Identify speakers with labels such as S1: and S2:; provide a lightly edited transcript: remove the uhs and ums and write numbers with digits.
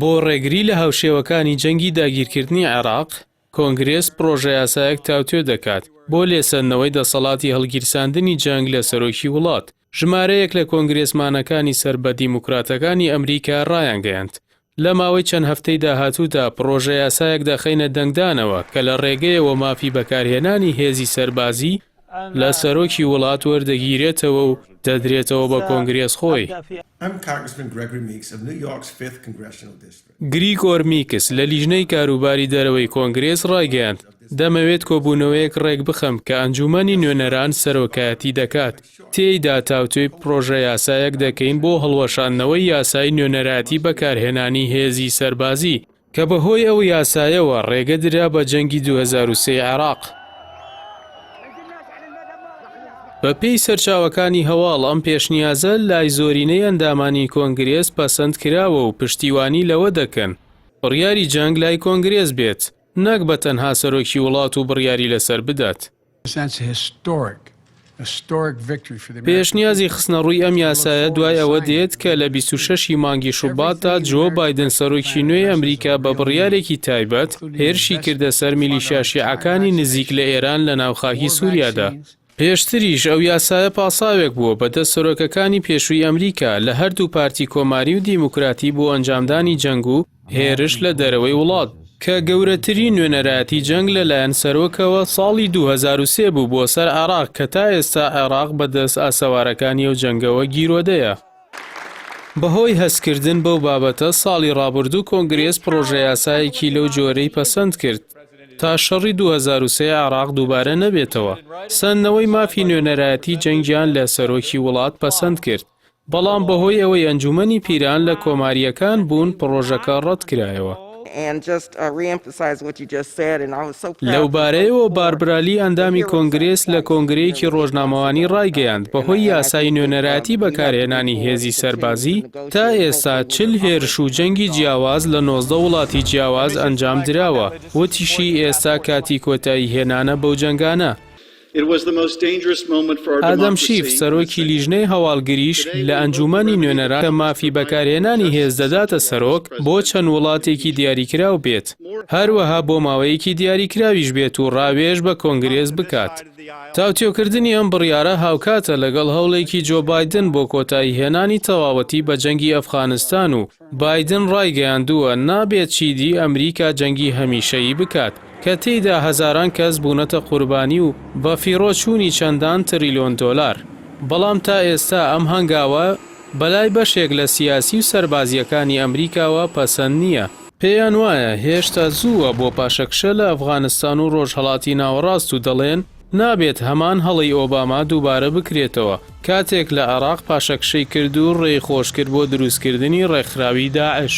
S1: بۆ ڕێگری لە هاوشێوەکانی جەنگی داگیرکردنی عێراق، کۆنگرێس پرۆژە یاسایەک تاوتوێ دەکات بۆ لێسەندنەوەی دەسەڵاتی هەڵگیرساندنی جەنگ لە سەرۆکی وڵات. ژمارەیەک لە کۆنگرێسمانەکانی سەر بە دیموکراتەکانی ئەمریکا ڕایانگەیاند لە ماوەی چەند هەفتەی داهاتوودا پرۆژە یاسایەک دەخەینە دەنگدانەوە کە لە ڕێگەیەوە مافی بەکارهێنانی هێزی سەربازی لە سەرۆکی وڵات وەردەگیرێتەوە و دەدرێتەوە بە کۆنگرێس خۆی. گریگۆر میکس لە لیژنەی کاروباری دەرەوەی کۆنگرێس ڕایگەیاند دەمەوێت کۆبوونەوەیەک ڕێک بخەم کە ئەنجومەنی نوێنەران سەرۆکایەتی دەکات. تێیدا تاوتوێی پرۆژە یاسایەک دەکەین بۆ هەڵوەشاندنەوەی یاسای نوێنەراتی بەکارهێنانی هێزی سەربازی کە بەهۆی ئەو یاسایەوە ڕێگە درا بە جەنگی 2003 عێراق. بە پێی سەرچاوەکانی هەواڵ ئەم پێشنیازە لای زۆرینەی ئەندامانی کۆنگرێس پەسەند کراوە و پشتیوانی لەوە دەکەن بڕیاری جەنگ لای کۆنگرێس بێت، نەک بە تەنها سەرۆکی وڵات و بڕیاری لەسەر بدات. پێشنیازی خستنە ڕووی ئەم یاسایە دوای ئەوە دێت کە لە 26 مانگی شوباتدا جۆ بایدن سەرۆکی نوێی ئەمریکا بە بڕیارێکی تایبەت هێرشی کردە سەر میلیشیا شیعەکانی نزیک لە ئێران لە ناوخاکی سووریادا. پێشتریش ئەو یاسایە پاساوێک بووە بەدەست سەرۆکەکانی پێشووی ئەمریکا لە هەردوو پارتی کۆماری و دیموکراتی بۆ ئەنجامدانی جەنگ و هێرش لە دەرەوەی وڵات کە گەورەترین نوێنەراتی جەنگ لەلایەن سەرۆکەوە ساڵی 2003 بوو بۆ سەر عێراق کە تا ئێستا عێراق بەدەست ئاسەوارەکانی ئەو جەنگەوە گیرۆدەیە. بەهۆی هەستکردن بەو بابەتە ساڵی ڕابردوو کۆنگرێس پرۆژە یاسایەکی لەو جۆرەی پەسەند کرد تا شەڕی 2003 عێراق دووبارە نەبێتەوە. سندنەوەی مافی نوێنەرایەتی جەنگیان لە سەرۆکی وڵات پەسەند کرد، بەڵام بەهۆی ئەوەی ئەنجومەنی پیران لە کۆماریەکان بوون پرۆژەکە ڕەت کرایەوە. لەوبارەیەوە باربرالی ئەندامی کۆنگرێس لە کۆنگرەیەکی ڕۆژنامەوانی ڕایگەیاند بەهۆی یاسای نوێنەراتی بەکارهێنانی هێزی سەربازی تا ئێستا 40 هێرش و جەنگی جیاواز لە 19 وڵاتی جیاواز ئەنجام دراوە، وتیشی ئێستا کاتی کۆتایی هێنانە بەو جەنگانە. ئادەم شیف سەرۆکی لیژنەی هەواڵگریش لە ئەنجومەنی نوێنەران کە مافی بەکارهێنانی هێز دەداتە سەرۆک بۆ چەند وڵاتێکی دیاریکراو بێت، هەروەها بۆ ماوەیەکی دیاریکراویش بێت و ڕاوێژ بە کۆنگرێس بکات. تاوتێکردنی ئەم بڕیارە هاوکاتە لەگەڵ هەوڵێکی جۆ بایدن بۆ کۆتایی هێنانی تەواوەتی بە جەنگی ئەفغانستان و بایدن ڕایگەیاندووە نابێت چیدی ئەمریکا جەنگی هەمیشەیی بکات کە تێیدا هەزاران کەس بوونەتە قوربانی و بە فیڕۆچوونی چەندان تریلیۆن دۆلار. بەڵام تا ئێستا ئەم هەنگاوە بەلای بەشێک لە سیاسی و سەربازیەکانی ئەمریکاوە پەسەند نییە. پێیان وایە هێشتا زووە بۆ پاشەکشە لە ئەفغانستان و ڕۆژهەڵاتی ناوەڕاست و دەڵێن نابێت هەمان هەڵی ئۆباما دووبارە بکرێتەوە کاتێک لە عێراق پاشەکشەی کرد و ڕێی خۆش کرد بۆ دروستکردنی ڕێکخراوی داعش.